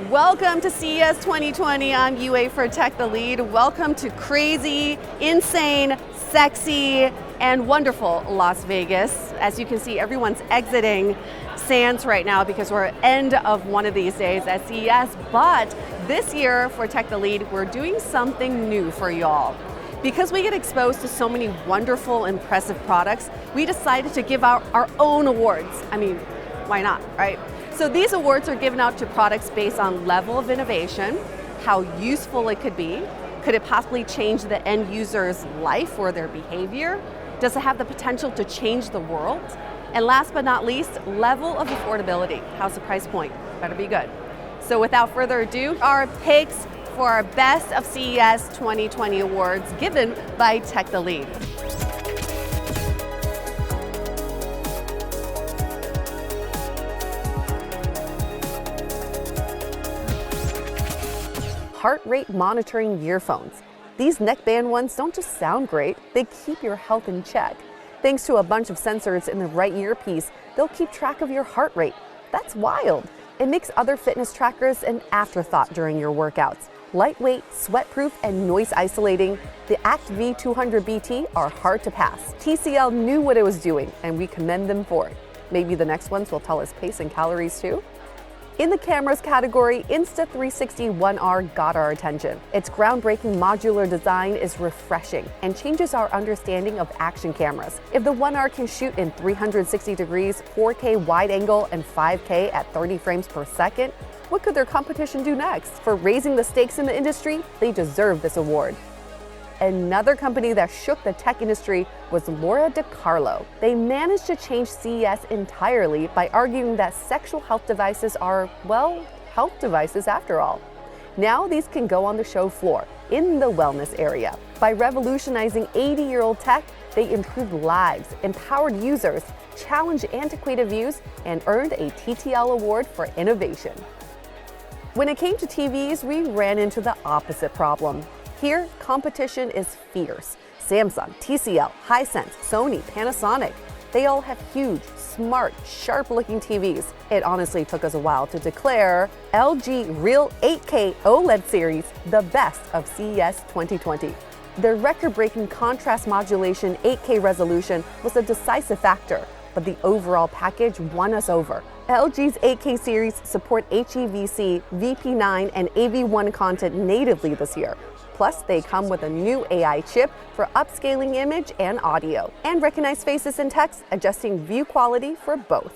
Welcome to CES 2020. I'm Yue for TechTheLead. Welcome to crazy, insane, sexy, and wonderful Las Vegas. As you can see, everyone's exiting Sands right now because we're at the end of one of these days at CES. But this year for TechTheLead, we're doing something new for y'all. Because we get exposed to so many wonderful, impressive products, we decided to give out our own awards. I mean, why not, right? So these awards are given out to products based on level of innovation, how useful it could be, could it possibly change the end user's life or their behavior? Does it have the potential to change the world? And last but not least, level of affordability. How's the price point? Better be good. So without further ado, our picks for our Best of CES 2020 awards given by TechTheLead. Heart rate monitoring earphones. These neckband ones don't just sound great, they keep your health in check. Thanks to a bunch of sensors in the right earpiece, they'll keep track of your heart rate. That's wild. It makes other fitness trackers an afterthought during your workouts. Lightweight, sweat-proof, and noise isolating, the Act V200BT are hard to pass. TCL knew what it was doing, and we commend them for it. Maybe the next ones will tell us pace and calories too? In the cameras category, Insta360 One R got our attention. Its groundbreaking modular design is refreshing and changes our understanding of action cameras. If the One R can shoot in 360 degrees, 4K wide angle, and 5K at 30 frames per second, what could their competition do next? For raising the stakes in the industry, they deserve this award. Another company that shook the tech industry was Laura DiCarlo. They managed to change CES entirely by arguing that sexual health devices are, well, health devices after all. Now these can go on the show floor, in the wellness area. By revolutionizing 80-year-old tech, they improved lives, empowered users, challenged antiquated views, and earned a TTL Award for innovation. When it came to TVs, we ran into the opposite problem. Here, competition is fierce. Samsung, TCL, Hisense, Sony, Panasonic, they all have huge, smart, sharp-looking TVs. It honestly took us a while to declare LG Real 8K OLED series the best of CES 2020. Their record-breaking contrast modulation 8K resolution was a decisive factor, but the overall package won us over. LG's 8K series support HEVC, VP9, and AV1 content natively this year. Plus, they come with a new AI chip for upscaling image and audio, and recognize faces and text, adjusting view quality for both.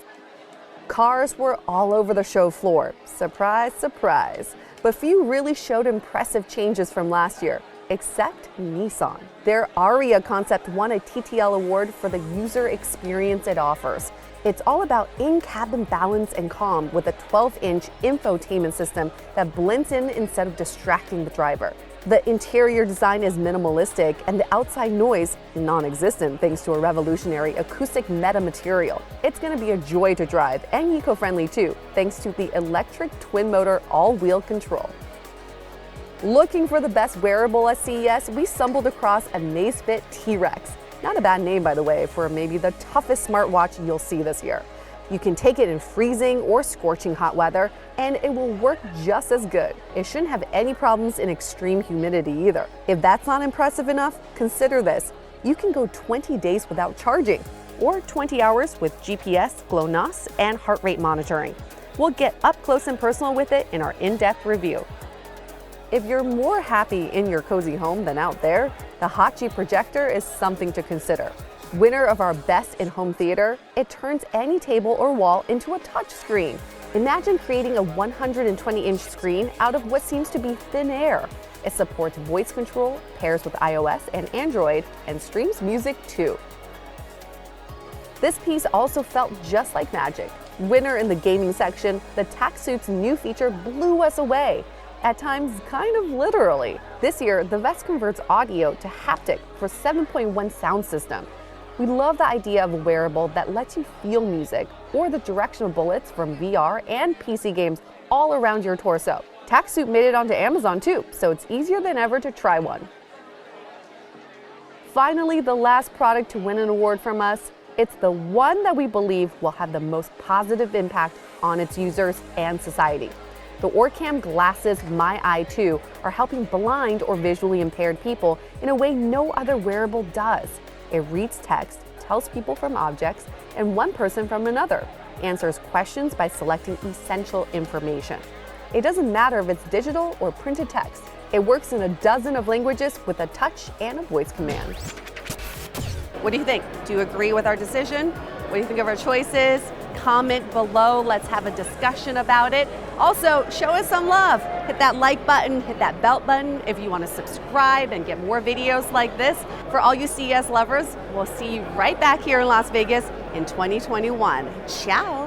Cars were all over the show floor. Surprise, surprise. But few really showed impressive changes from last year, except Nissan. Their Aria concept won a TTL award for the user experience it offers. It's all about in-cabin balance and calm with a 12-inch infotainment system that blends in instead of distracting the driver. The interior design is minimalistic and the outside noise non-existent thanks to a revolutionary acoustic metamaterial. It's going to be a joy to drive and eco-friendly too, thanks to the electric twin-motor all-wheel control. Looking for the best wearable at CES, we stumbled across a Amazfit T-Rex. Not a bad name, by the way, for maybe the toughest smartwatch you'll see this year. You can take it in freezing or scorching hot weather, and it will work just as good. It shouldn't have any problems in extreme humidity either. If that's not impressive enough, consider this. You can go 20 days without charging, or 20 hours with GPS, GLONASS, and heart rate monitoring. We'll get up close and personal with it in our in-depth review. If you're more happy in your cozy home than out there, the Hachi projector is something to consider. Winner of our Best in Home Theater, it turns any table or wall into a touch screen. Imagine creating a 120-inch screen out of what seems to be thin air. It supports voice control, pairs with iOS and Android, and streams music too. This piece also felt just like magic. Winner in the gaming section, the TaxSuit's new feature blew us away. At times, kind of literally. This year, the vest converts audio to haptic for 7.1 sound system. We love the idea of a wearable that lets you feel music, or the directional bullets from VR and PC games all around your torso. TaxSuit made it onto Amazon too, so it's easier than ever to try one. Finally, the last product to win an award from us, it's the one that we believe will have the most positive impact on its users and society. The Orcam Glasses My Eye 2 are helping blind or visually impaired people in a way no other wearable does. It reads text, tells people from objects, and one person from another, answers questions by selecting essential information. It doesn't matter if it's digital or printed text. It works in a dozen of languages with a touch and a voice command. What do you think? Do you agree with our decision? What do you think of our choices? Comment below. Let's have a discussion about it. Also, show us some love. Hit that like button, hit that bell button if you want to subscribe and get more videos like this. For all you CES lovers, we'll see you right back here in Las Vegas in 2021. Ciao.